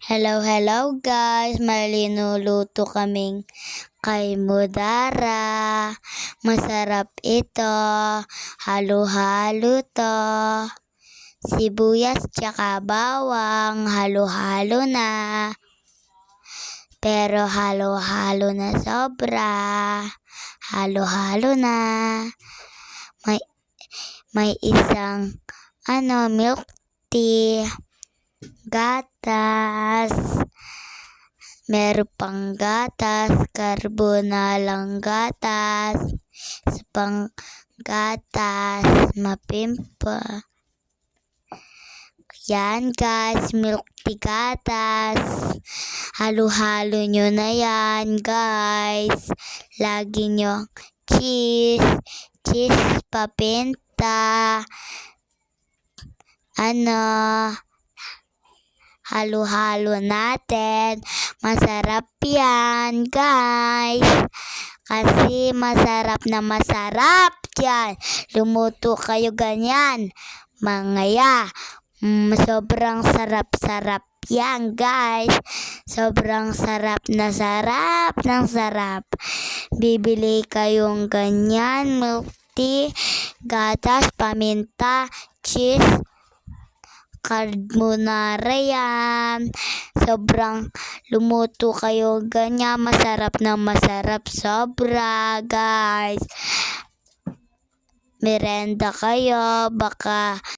Hello guys! May linuluto kaming kay Mudara. Masarap ito. Halo-halo to. Sibuyas tsaka bawang. Halo-halo na. Pero halo-halo na sobra. Halo-halo na. May isang milk tea. Gatas. Meron pang gatas, karbonalang gatas, isa pang gatas, mapimpa. Yan guys, milk tea gatas. Halo-halo nyo na yan guys. Lagi nyo cheese papinta. Halo-halo natin. Masarap yan, guys. Kasi masarap na masarap yan. Lumuto kayo ganyan. Mangaya. Sobrang sarap-sarap yan, guys. Sobrang sarap na sarap ng sarap. Bibili kayong ganyan, milk tea, gatas, paminta, cheese, carbonara yan. Sobrang lumuto kayo ganyan. Masarap na masarap. Sobra guys. Merenda kayo. Baka